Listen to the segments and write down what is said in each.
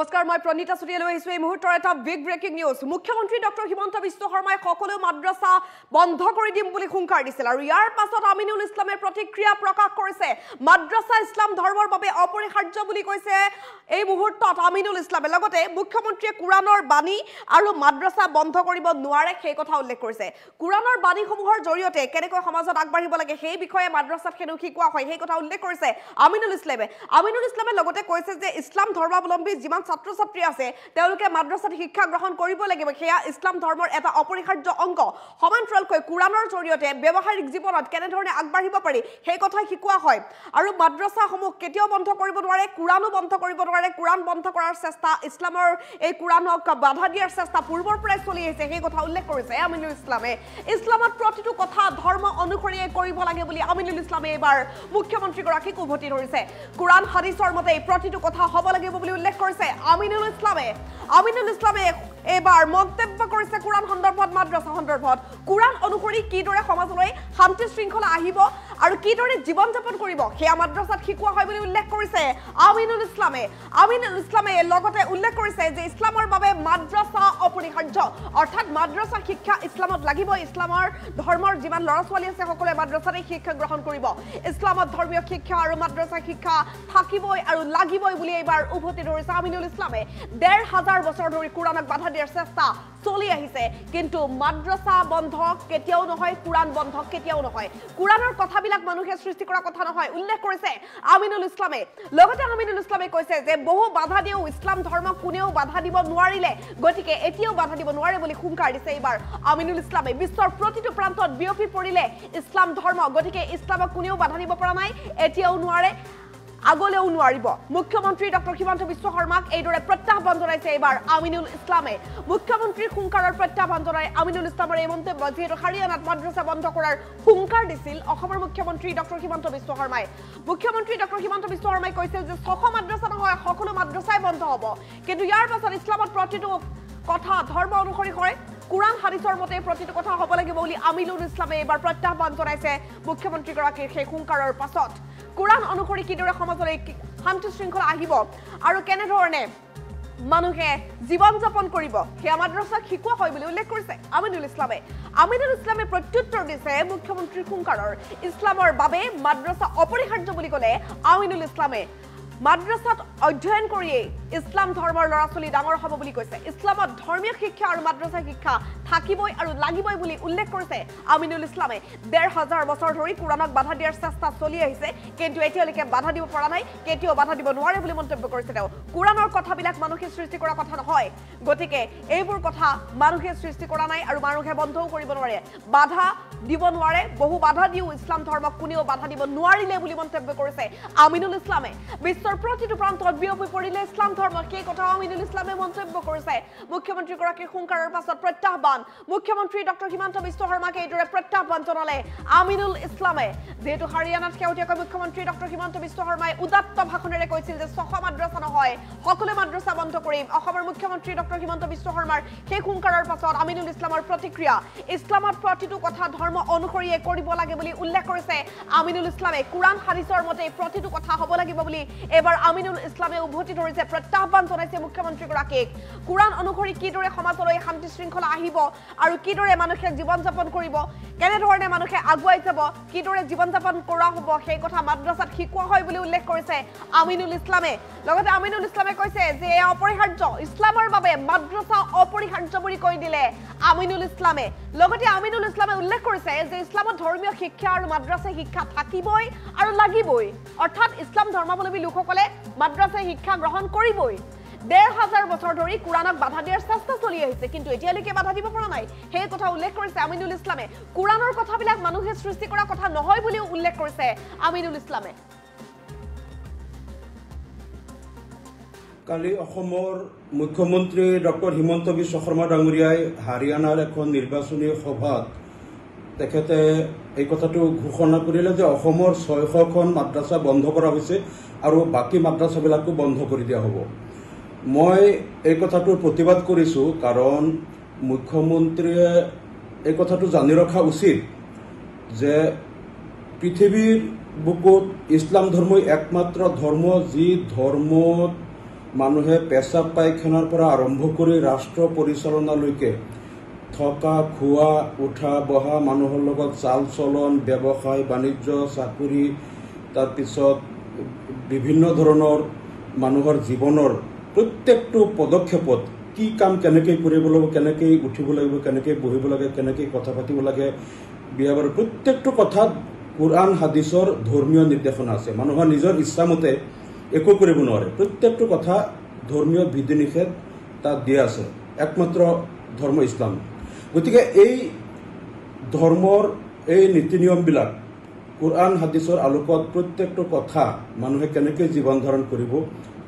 নমস্কাৰ মই প্ৰণীতা চুটিয়ালৈ আহিছো এই মুহূৰ্তৰ এটা বিগ ব্ৰেকিং নিউজ মুখ্যমন্ত্ৰী ডক্টৰ হিমন্ত বিশ্ব শৰ্মাই সকলো মাদ্ৰাসা বন্ধ কৰি দিম বুলি হুংকাৰ দিছিল আৰু ইয়াৰ পাছত আমিনুল ইছলামে প্ৰতিক্ৰিয়া প্ৰকাশ কৰিছে মাদ্ৰাসা ইছলাম ধৰ্মৰ বাবে অপৰিহাৰ্য বুলি কৈছে এই মুহূৰ্তত আমিনুল ইছলামে লগতে মুখ্যমন্ত্ৰীয়ে কুৰানৰ বাণী আৰু মাদ্ৰাসা বন্ধ কৰিব নোৱাৰে সেই কথা উল্লেখ কৰিছে কুৰানৰ বাণীসমূহৰ জৰিয়তে কেনেকৈ সমাজত আগবাঢ়িব লাগে সেই বিষয়ে মাদ্ৰাসাত কেনে শিকোৱা হয় সেই কথা উল্লেখ কৰিছে আমিনুল ইছলামে লগতে কৈছে যে ইছলাম ধৰ্মাৱলম্বী যিমান ছাত্ৰ ছাত্ৰী আছে তেওঁলোকে মাদ্ৰাসাত শিক্ষা গ্ৰহণ কৰিব লাগিব সেয়া ইছলাম ধৰ্মৰ এটা অপৰিহাৰ্য অংগ সমান্তৰালকৈ কুৰানৰ জৰিয়তে ব্যৱহাৰিক জীৱনত কেনে ধৰণে আগবাঢ়িব পাৰি সেই কথা শিকোৱা হয় আৰু মাদ্ৰাসাসমূহ কেতিয়াও বন্ধ কৰিব নোৱাৰে কুৰানো বন্ধ কৰিব নোৱাৰে কুৰান বন্ধ কৰাৰ চেষ্টা ইছলামৰ এই কুৰানক বাধা দিয়াৰ চেষ্টা পূৰ্বৰ পৰাই চলি আহিছে সেই কথা উল্লেখ কৰিছে আমিনুল ইছলামে ইছলামত প্ৰতিটো কথা ধৰ্ম অনুসৰিয়ে কৰিব লাগে বুলি আমিনুল ইছলামে এবাৰ মুখ্যমন্ত্ৰীগৰাকীক উভতি ধৰিছে কুৰান হাদিছৰ মতে প্ৰতিটো কথা হ'ব লাগিব বুলি উল্লেখ কৰিছে আমিনুল ইছলামে এবাৰ মন্তব্য কৰিছে কুৰান সন্দৰ্ভত মাদ্ৰাসা সন্দৰ্ভত কুৰান অনুসৰি কিদৰে সমাজলৈ শান্তি শৃংখলা আহিব আৰু কিদৰে জীৱন যাপন কৰিব সেয়া মাদ্ৰাসাত শিকোৱা হয় বুলি উল্লেখ কৰিছে আমিনুল ইছলামে লগতে উল্লেখ কৰিছে যে ইছলামৰ বাবে মাদ্ৰাসা অপৰিহাৰ্য অৰ্থাৎ মাদ্ৰাসা শিক্ষা ইছলামত লাগিব ইছলামৰ ধৰ্মৰ যিমান ল'ৰা ছোৱালী আছে সকলোৱে মাদ্ৰাসাতে শিক্ষা গ্ৰহণ কৰিব ইছলামত ধৰ্মীয় শিক্ষা আৰু মাদ্ৰাসা শিক্ষা থাকিবই আৰু লাগিবই বুলি এবাৰ উভতি ধৰিছে আমিনুল ইছলামে ১৫০০ বছৰ ধৰি কুৰানক বাধা দিয়াৰ চেষ্টা চলি আহিছে কিন্তু মাদ্ৰাসা বন্ধ কেতিয়াও নহয় কুৰান বন্ধ কেতিয়াও নহয় কুৰানৰ কথাবিলাক মানুহে সৃষ্টি কৰা কথা নহয় উল্লেখ কৰিছে আমিনুল ইছলামে লগতে আমিনুল ইছলামে কৈছে যে বহু বাধা দিও ইছলাম ধৰ্মক কোনেও বাধা দিব নোৱাৰিলে গতিকে এতিয়াও বাধা দিব নোৱাৰে বুলি হুংকাৰ দিছে এইবাৰ আমিনুল ইছলামে বিশ্বৰ প্ৰতিটো প্ৰান্তত বিয়পি পৰিলে ইছলাম ধৰ্ম গতিকে ইছলামক কোনেও বাধা দিব পৰা নাই এতিয়াও নোৱাৰে আগলেও নোৱাৰিব মুখ্যমন্ত্ৰী ডক্টৰ হিমন্ত বিশ্ব শৰ্মাক এইদৰে প্ৰত্যাহ্বান জনাইছে এবাৰ আমিনুল ইছলামে মুখ্যমন্ত্ৰীৰ হুংকাৰৰ প্ৰত্যাহ্বান জনাই আমিনুল ইছলামৰ এই মন্তব্য যিহেতু হাৰিয়ানাত মাদ্ৰাসা বন্ধ কৰাৰ হুংকাৰ দিছিল অসমৰ মুখ্যমন্ত্ৰী ডক্টৰ হিমন্ত বিশ্ব শৰ্মাই মুখ্যমন্ত্ৰী ডক্টৰ হিমন্ত বিশ্ব শৰ্মাই কৈছিল যে ৬০০ মাদ্ৰাসা নহয় সকলো মাদ্ৰাসাই বন্ধ হ'ব কিন্তু ইয়াৰ পাছত ইছলামত প্ৰতিটো কথা ধৰ্ম অনুসৰি হয় কুৰান হাদিছৰ মতে প্ৰতিটো কথা হ'ব লাগিব বুলি আমিনুল ইছলামে এবাৰ প্ৰত্যাহ্বান জনাইছে মুখ্যমন্ত্ৰীগৰাকীৰ সেই হুংকাৰৰ পাছত কুৰান অনুসৰি কিদৰে সমাজলৈ শান্তি শৃংখলা আহিব আৰু কেনেধৰণে মানুহে জীৱন যাপন কৰিব সেয়া মাদ্ৰাসাত শিকোৱা হয় বুলি উল্লেখ কৰিছে আমিনুল ইছলামে প্ৰত্যুত্তৰ দিছে মুখ্যমন্ত্ৰীৰ হুংকাৰৰ ইছলামৰ বাবে মাদ্ৰাসা অপৰিহাৰ্য বুলি ক'লে আমিনুল ইছলামে মাদ্ৰাসাত অধ্যয়ন কৰিয়েই ইছলাম ধৰ্মৰ ল'ৰা ছোৱালী ডাঙৰ হ'ব বুলি কৈছে ইছলামত ধৰ্মীয় শিক্ষা আৰু মাদ্ৰাসা শিক্ষা থাকিবই আৰু লাগিবই বুলি উল্লেখ কৰিছে আমিনুল ইছলামে ১৫০০ বছৰ ধৰি কুৰানক বাধা দিয়াৰ চেষ্টা চলি আহিছে কিন্তু এতিয়ালৈকে বাধা দিব পৰা নাই কেতিয়াও বাধা দিব নোৱাৰে বুলি মন্তব্য কৰিছে তেওঁ কুৰানৰ কথাবিলাক মানুহে সৃষ্টি কৰা কথা নহয় গতিকে এইবোৰ কথা মানুহে সৃষ্টি কৰা নাই আৰু মানুহে বন্ধও কৰিব নোৱাৰে বাধা দিব নোৱাৰে বহু বাধা দিও ইছলাম ধৰ্মক কোনেও বাধা দিব নোৱাৰিলে বুলি মন্তব্য কৰিছে আমিনুল ইছলামে বিশ্বৰ প্ৰতিটো প্ৰান্তত বিয়পি পৰিলে ইছলাম ধৰ্ম সেই কথা আমিনুল ইছলামে মন্তব্য কৰিছে মুখ্যমন্ত্ৰীগৰাকীৰ হুংকাৰৰ পাছত প্ৰত্যাহ্বান মুখ্যমন্ত্ৰী ডক্টৰ হিমন্ত বিশ্ব শৰ্মাকে এইদৰে প্ৰত্যাহ্বান জনালে আমিনুল ইছলামে যেহেতু হাৰিয়ানাত শেহতীয়াকৈ মুখ্যমন্ত্ৰী ডক্টৰ হিমন্ত বিশ্ব শৰ্মাই উদাত্ত ভাষণেৰে কৈছিল যে ৬০০ মাদ্ৰাসা নহয় সকলো মাদ্ৰাসা বন্ধ কৰিম অসমৰ মুখ্যমন্ত্ৰী ডক্টৰ হিমন্ত বিশ্ব শৰ্মাৰ সেই হুংকাৰৰ পাছত আমিনুল ইছলামৰ প্ৰতিক্ৰিয়া ইছলামত প্ৰতিটো কথা ধৰ্ম অনুসৰিয়ে কৰিব লাগে বুলি উল্লেখ কৰিছে আমিনুল ইছলামে কুৰান হাদিছৰ মতে প্ৰতিটো কথা হ'ব লাগিব বুলি এবাৰ আমিনুল ইছলামে উভতি ধৰিছে প্ৰত্যাহ্বান জনাইছে মুখ্যমন্ত্ৰীগৰাকীক কুৰান অনুসৰি কিদৰে সমাজলৈ শান্তি শৃংখলা আহিব আৰু কিদৰে মানুহে জীৱন যাপন কৰিব কেনেধৰণে মানুহে আগুৱাই যাব কিদৰে জীৱন যাপন কৰা হ'ব সেই কথা মাদ্ৰাসাত শিকোৱা হয় বুলি উল্লেখ কৰিছে আমিনুল ইছলামে লগতে আমিনুল ইছলামে কৈছে যে এয়া অপৰিহাৰ্য ইছলামৰ বাবে মাদ্ৰাসা অপৰিহাৰ্য বুলি কৈ দিলে আমিনুল ইছলামে লগতে আমিনুল ইছলামে উল্লেখ কৰিছে যে ইছলামত ধৰ্মীয় শিক্ষা আৰু মাদ্ৰাসা শিক্ষা থাকিবই আৰু লাগিবই অৰ্থাৎ ইছলাম ধৰ্মাৱলম্বী লোকসকলে মাদ্ৰাসা শিক্ষা গ্ৰহণ কৰিবই ১৫০০ বছৰ ধৰি কুৰানক বাধা দিয়াৰ চেষ্টা চলি আহিছে কিন্তু এতিয়ালৈকে বাধা দিব পৰা নাই সেই কথা উল্লেখ কৰিছে আমিনুল ইছলামে কুৰানৰ কথাবিলাক মানুহে সৃষ্টি কৰা কথা নহয় বুলিও উল্লেখ কৰিছে আমিনুল ইছলামে কালি অসমৰ মুখ্যমন্ত্ৰী ডক্টৰ হিমন্ত বিশ্ব শৰ্মা ডাঙৰীয়াই হাৰিয়ানাৰ এখন নিৰ্বাচনী সভাত তেখেতে এই কথাটো ঘোষণা কৰিলে যে অসমৰ ৬০০খন মাদ্ৰাসা বন্ধ কৰা হৈছে আৰু বাকী মাদ্ৰাসাবিলাকো বন্ধ কৰি দিয়া হ'ব মই এই কথাটোৰ প্ৰতিবাদ কৰিছোঁ কাৰণ মুখ্যমন্ত্ৰীয়ে এই কথাটো জানি ৰখা উচিত যে পৃথিৱীৰ বুকুত ইছলাম ধৰ্মই একমাত্ৰ ধৰ্ম যি ধৰ্মত মানুহে পেচাব পায়খানাৰ পৰা আৰম্ভ কৰি ৰাষ্ট্ৰ পৰিচালনালৈকে থকা খোৱা উঠা বহা মানুহৰ লগত চাল চলন ব্যৱসায় বাণিজ্য চাকৰি তাৰপিছত বিভিন্ন ধৰণৰ মানুহৰ জীৱনৰ প্ৰত্যেকটো পদক্ষেপত কি কাম কেনেকৈ কৰিব লাগিব, কেনেকৈ উঠিব লাগিব, কেনেকৈ বহিব লাগে, কেনেকৈ কথা পাতিব লাগে, বিয়া বাৰু প্ৰত্যেকটো কথাত কোৰআন হাদিছৰ ধৰ্মীয় নিৰ্দেশনা আছে। মানুহৰ নিজৰ ইচ্ছামতে একো কৰিব নোৱাৰে, প্ৰত্যেকটো কথা ধৰ্মীয় বিধি নিষেধ তাত দিয়া আছে, একমাত্ৰ ধৰ্ম ইছলাম। গতিকে এই ধৰ্মৰ এই নীতি নিয়মবিলাক কোৰআন হাদিছৰ আলোকত প্ৰত্যেকটো কথা মানুহে কেনেকৈ জীৱন ধাৰণ কৰিব,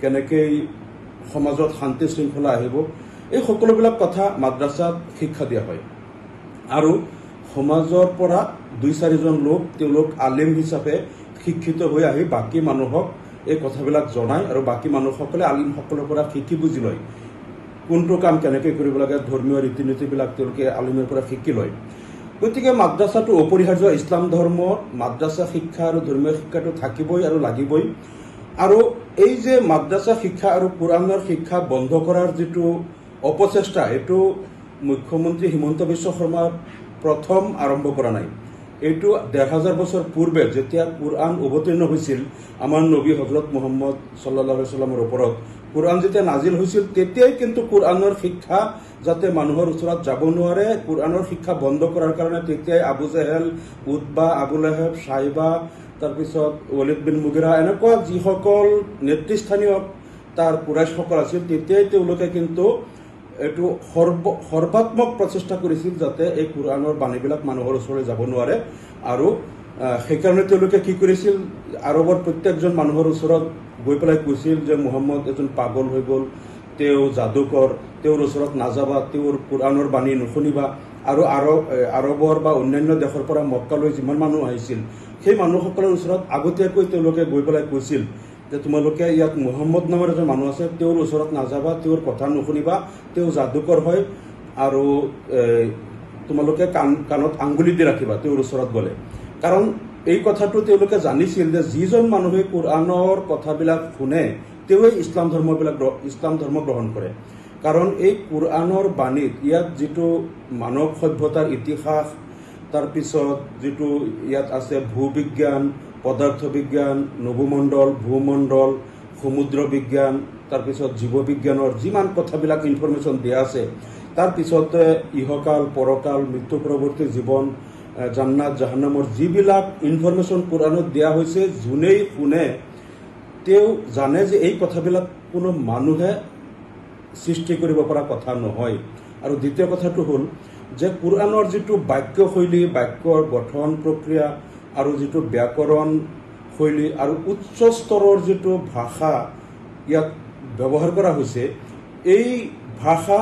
কেনেকৈ সমাজত শান্তি শৃংখলা আহিব, এই সকলোবিলাক কথা মাদ্ৰাছাত শিক্ষা দিয়া হয়। আৰু সমাজৰ পৰা 2-4জন লোক তেওঁলোক আলিম হিচাপে শিক্ষিত হৈ আহি বাকী মানুহক এই কথাবিলাক জনায় আৰু বাকী মানুহসকলে আলিমসকলৰ পৰা শিকি বুজি লয় কোনটো কাম কেনেকৈ কৰিব লাগে, ধৰ্মীয় ৰীতি নীতিবিলাক তেওঁলোকে আলিমৰ পৰা শিকি লয়। গতিকে মাদ্ৰাছাটো অপৰিহাৰ্য। ইছলাম ধৰ্মৰ মাদ্ৰাছা শিক্ষা আৰু ধৰ্মীয় শিক্ষাটো থাকিবই আৰু লাগিবই। আৰু এই যে মাদ্ৰাছা শিক্ষা আৰু কোৰআনৰ শিক্ষা বন্ধ কৰাৰ যিটো অপচেষ্টা, এইটো মুখ্যমন্ত্ৰী হিমন্ত বিশ্ব শৰ্মাৰ প্ৰথম আৰম্ভ কৰা নাই। এইটো 1500 বছৰ পূৰ্বে যেতিয়া কোৰআন অৱতীৰ্ণ হৈছিল আমাৰ নবী হজৰত মুহাম্মদ সাল্লাল্লাহু আলাইহি ওয়াসাল্লামৰ ওপৰত, কোৰআন যেতিয়া নাজিল হৈছিল তেতিয়াই কিন্তু কোৰআনৰ শিক্ষা যাতে মানুহৰ ওচৰত যাব নোৱাৰে, কোৰআনৰ শিক্ষা বন্ধ কৰাৰ কাৰণে তেতিয়াই আবু জেহেল, উতবা, আবু লাহেব, সাইবা, তাৰপিছত ৱালিদ বিন মুগিৰা এনেকুৱা যিসকল নেতৃস্থানীয় তাৰ কুৰাইশসকল আছিল, তেতিয়াই তেওঁলোকে কিন্তু এইটো সৰ্বাত্মক প্ৰচেষ্টা কৰিছিল যাতে এই কোৰআনৰ বাণীবিলাক মানুহৰ ওচৰলৈ যাব নোৱাৰে। আৰু সেইকাৰণে তেওঁলোকে কি কৰিছিল, আৰৱৰ প্ৰত্যেকজন মানুহৰ ওচৰত গৈ পেলাই কৈছিল যে মুহাম্মদ এজন পাগল হৈ গ'ল, তেওঁ যাদুকৰ, তেওঁৰ ওচৰত নাযাবা, তেওঁৰ কোৰআনৰ বাণী নুশুনিবা। আৰু আৰৱৰ বা অন্যান্য দেশৰ পৰা মক্কালৈ যিমান মানুহ আহিছিল সেই মানুহসকলৰ ওচৰত আগতীয়াকৈ তেওঁলোকে গৈ পেলাই কৈছিল যে তোমালোকে ইয়াত মুহাম্মদ নামৰ এজন মানুহ আছে, তেওঁৰ ওচৰত নাযাবা, তেওঁৰ কথা নুশুনিবা, তেওঁ যাদুকৰ হয়, আৰু তোমালোকে কাণত আঙুলি দি ৰাখিবা তেওঁৰ ওচৰত গ'লে। কাৰণ এই কথাটো তেওঁলোকে জানিছিল যে যিজন মানুহে কোৰআনৰ কথাবিলাক শুনে তেওঁই ইছলাম ধৰ্ম গ্ৰহণ কৰে। কাৰণ এই কোৰআনৰ বাণীত ইয়াত যিটো মানৱ সভ্যতাৰ ইতিহাস, তাৰপিছত যিটো ইয়াত আছে ভূবিজ্ঞান, পদাৰ্থ বিজ্ঞান, নভোমণ্ডল, ভূমণ্ডল, সমুদ্ৰ বিজ্ঞান, তাৰপিছত জীৱ বিজ্ঞানৰ যিমান কথাবিলাক ইনফৰমেশ্যন দিয়া আছে, তাৰপিছতে ইহকাল, পৰকাল, মৃত্যু পৰৱৰ্তী জীৱন, জান্নাত জাহান্নামৰ যিবিলাক ইনফৰমেশ্যন কোৰআনত দিয়া হৈছে, যোনেই শুনে তেওঁ জানে যে এই কথাবিলাক কোনো মানুহে সৃষ্টি কৰিব পৰা কথা নহয়। আৰু দ্বিতীয় কথাটো হ'ল যে কোৰআনৰ যিটো বাক্যশৈলী, বাক্যৰ গঠন প্ৰক্ৰিয়া আৰু যিটো ব্যাকৰণ শৈলী আৰু উচ্চ স্তৰৰ যিটো ভাষা ইয়াত ব্যৱহাৰ কৰা হৈছে, এই ভাষা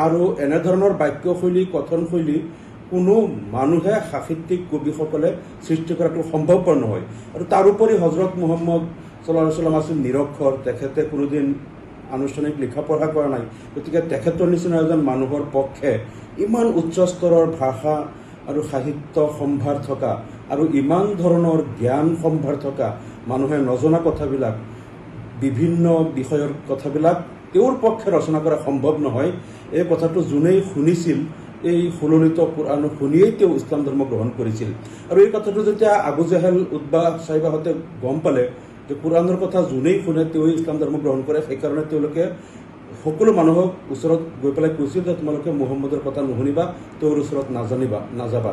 আৰু এনেধৰণৰ বাক্যশৈলী, কথনশৈলী কোনো মানুহে সাহিত্যিক কবিসকলে সৃষ্টি কৰাটো সম্ভৱপৰ নহয়। আৰু তাৰোপৰি হজৰত মুহাম্মদ সাল্লাল্লাহু আলাইহি ওয়াসাল্লাম আছিল নিৰক্ষৰ, তেখেতে কোনোদিন আনুষ্ঠানিক লিখা পঢ়া কৰা নাই। গতিকে তেখেতৰ নিচিনা এজন মানুহৰ পক্ষে ইমান উচ্চ স্তৰৰ ভাষা আৰু সাহিত্য সম্ভাৰ থকা আৰু ইমান ধৰণৰ জ্ঞান সম্ভাৰ থকা মানুহে নজনা কথাবিলাক, বিভিন্ন বিষয়ৰ কথাবিলাক তেওঁৰ পক্ষে ৰচনা কৰা সম্ভৱ নহয়। এই কথাটো যোনেই শুনিছিল, এই সুললিত কোৰআন শুনিয়েই তেওঁ ইছলাম ধৰ্ম গ্ৰহণ কৰিছিল। আৰু এই কথাটো যেতিয়া আবু জেহেল, উতবা, সাইবাহঁতে গম পালে যে কোৰআনৰ কথা যোনেই শুনে তেওঁই ইছলাম ধৰ্ম গ্ৰহণ কৰে, সেইকাৰণে তেওঁলোকে সকলো মানুহক ওচৰত গৈ পেলাই কৈছিল যে তোমালোকে মুহাম্মদৰ কথা নুশুনিবা, তেওঁৰ ওচৰত নাযাবা।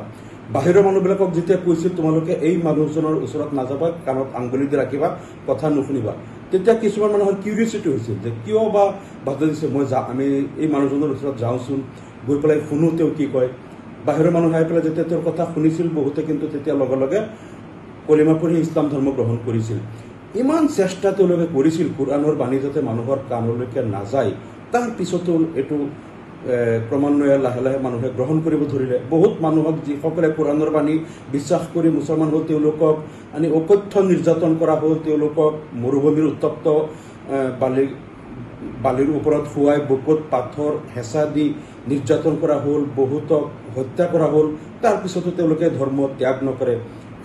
বাহিৰৰ মানুহবিলাকক যেতিয়া কৈছিল তোমালোকে এই মানুহজনৰ ওচৰত নাযাবা, কাণত আঙুলি দি ৰাখিবা, কথা নুশুনিবা, তেতিয়া কিছুমান মানুহৰ কিউৰিয়চিটি হৈছিল যে কিয় বা বাধা দিছে, আমি এই মানুহজনৰ ওচৰত যাওঁচোন, গৈ পেলাই শুনো তেওঁ কি কয়। বাহিৰৰ মানুহ আহি পেলাই যেতিয়া তেওঁৰ কথা শুনিছিল, বহুতে কিন্তু তেতিয়া লগে লগে কলিমা পঢ়ি ইছলাম ধৰ্ম গ্ৰহণ কৰিছিল। ইমান চেষ্টা তেওঁলোকে কৰিছিল কোৰআনৰ বাণী যাতে মানুহৰ কাণলৈকে নাযায়, তাৰ পিছতো এইটো ক্ৰমান্বয়ে লাহে লাহে মানুহে গ্ৰহণ কৰিব ধৰিলে। বহুত মানুহক যিসকলে কোৰআনৰ বাণী বিশ্বাস কৰি মুছলমান হ'ল, তেওঁলোকক আনি অকথ্য নিৰ্যাতন কৰা হ'ল, তেওঁলোকক মৰুভূমিৰ উত্তপ্ত বালিৰ ওপৰত শুৱাই বুকুত পাথৰ হেঁচা দি নিৰ্যাতন কৰা হ'ল, বহুতক হত্যা কৰা হ'ল। তাৰপিছতো তেওঁলোকে ধৰ্ম ত্যাগ নকৰে।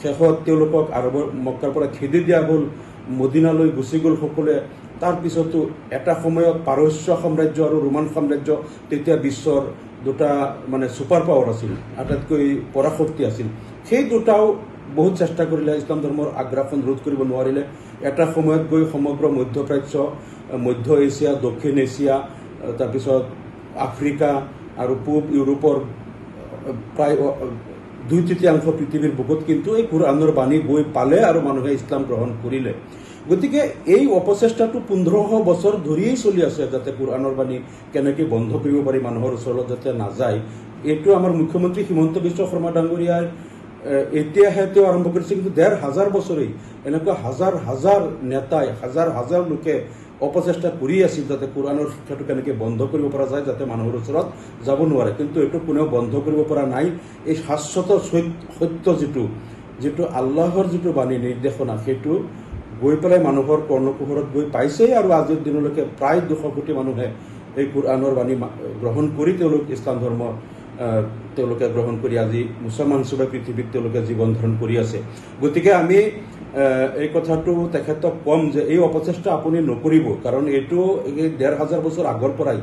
শেষত তেওঁলোকক আৰবৰ মক্কাৰ পৰা খেদি দিয়া হ'ল, মদিনালৈ গুচি গ'ল সকলোৱে। তাৰ পিছতো এটা সময়ত পাৰস্য সাম্ৰাজ্য আৰু ৰোমান সাম্ৰাজ্য তেতিয়া বিশ্বৰ দুটা মানে ছুপাৰ পাৱাৰ আছিল, আটাইতকৈ পৰাশক্তি আছিল। সেই দুটাও বহুত চেষ্টা কৰিলে ইছলাম ধৰ্মৰ আগ্ৰাসন ৰোধ কৰিব নোৱাৰিলে। এটা সময়ত গৈ সমগ্ৰ মধ্যপ্ৰাচ্য, মধ্য এছিয়া, দক্ষিণ এছিয়া, তাৰপিছত আফ্ৰিকা আৰু পূব ইউৰোপৰ প্ৰায় 2/3 পৃথিৱীৰ বুকুত কিন্তু এই কুৰাণৰ বাণী গৈ পালে আৰু মানুহে ইছলাম গ্ৰহণ কৰিলে। গতিকে এই অপচেষ্টাটো 1500 বছৰ ধৰিয়েই চলি আছে, যাতে কুৰাণৰ বাণী কেনেকৈ বন্ধ কৰিব পাৰি, মানুহৰ ওচৰত যাতে নাযায়। এইটো আমাৰ মুখ্যমন্ত্ৰী হিমন্ত বিশ্ব শৰ্মা ডাঙৰীয়াই এতিয়াহে তেওঁ আৰম্ভ কৰিছে, কিন্তু 1500 বছৰেই এনেকুৱা হাজাৰ হাজাৰ নেতাই, হাজাৰ হাজাৰ লোকে অপচেষ্টা কৰি আছিল যাতে কুৰাণৰ শিক্ষাটো কেনেকৈ বন্ধ কৰিব পৰা যায়, যাতে মানুহৰ ওচৰত যাব নোৱাৰে। কিন্তু এইটো কোনেও বন্ধ কৰিব পৰা নাই। এই শাশ্বত সত্য যিটো আল্লাহৰ যিটো বাণী নিৰ্দেশনা, সেইটো গৈ পেলাই মানুহৰ কৰ্ণকুহৰত গৈ পাইছেই। আৰু আজিৰ দিনলৈকে প্ৰায় 200 কোটি মানুহে এই কুৰাণৰ বাণী গ্ৰহণ কৰি তেওঁলোক ইছলাম ধৰ্ম তেওঁলোকে গ্ৰহণ কৰি আজি মুছলমান হিচাপে পৃথিৱীত তেওঁলোকে জীৱন ধাৰণ কৰি আছে। গতিকে আমি এই কথাটো তেখেতক ক'ম যে এই অপচেষ্টা আপুনি নকৰিব, কাৰণ এইটো এই 1500 বছৰ আগৰ পৰাই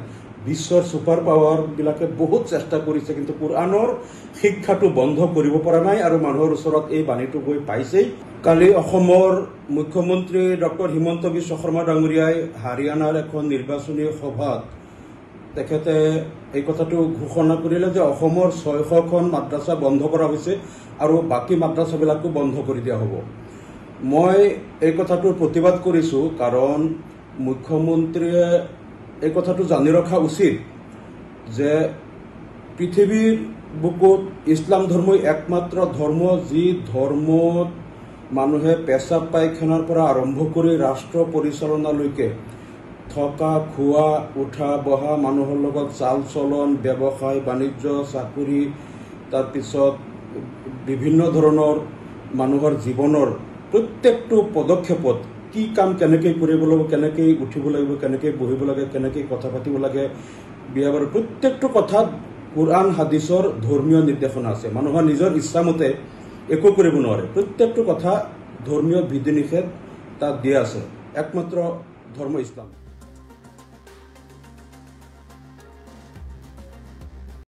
বিশ্বৰ ছুপাৰ পাৱাৰবিলাকে বহুত চেষ্টা কৰিছে, কিন্তু কুৰাণৰ শিক্ষাটো বন্ধ কৰিব পৰা নাই আৰু মানুহৰ ওচৰত এই বাণীটো গৈ পাইছেই। কালি অসমৰ মুখ্যমন্ত্ৰী ডক্টৰ হিমন্ত বিশ্ব শৰ্মা ডাঙৰীয়াই হাৰিয়ানাৰ এখন নিৰ্বাচনী সভাত তেখেতে এই কথাটো ঘোষণা কৰিলে যে অসমৰ 600খন মাদ্ৰাছা বন্ধ কৰা হৈছে আৰু বাকী মাদ্ৰাছাবিলাকো বন্ধ কৰি দিয়া হ'ব। মই এই কথাটোৰ প্ৰতিবাদ কৰিছোঁ, কাৰণ মুখ্যমন্ত্ৰীয়ে এই কথাটো জানি ৰখা উচিত যে পৃথিৱীৰ বুকুত ইছলাম ধৰ্মই একমাত্ৰ ধৰ্ম, যি ধৰ্মত মানুহে পেচাব পায়খানাৰ পৰা আৰম্ভ কৰি ৰাষ্ট্ৰ পৰিচালনালৈকে থকা খোৱা, উঠা বহা, মানুহৰ লগত চাল চলন, ব্যৱসায় বাণিজ্য, চাকৰি, তাৰপিছত বিভিন্ন ধৰণৰ মানুহৰ জীৱনৰ প্ৰত্যেকটো পদক্ষেপত কি কাম কেনেকৈ কৰিব লাগিব, কেনেকৈ উঠিব লাগিব, কেনেকৈ বহিব লাগে, কেনেকৈ কথা পাতিব লাগে, বিয়া বাৰু প্ৰত্যেকটো কথাত কুৰাণ হাদিছৰ ধৰ্মীয় নিৰ্দেশনা আছে। মানুহৰ নিজৰ ইচ্ছামতে একো কৰিব নোৱাৰে, প্ৰত্যেকটো কথা ধৰ্মীয় বিধি নিষেধ তাত দিয়া আছে। একমাত্ৰ ধৰ্ম ইছলাম।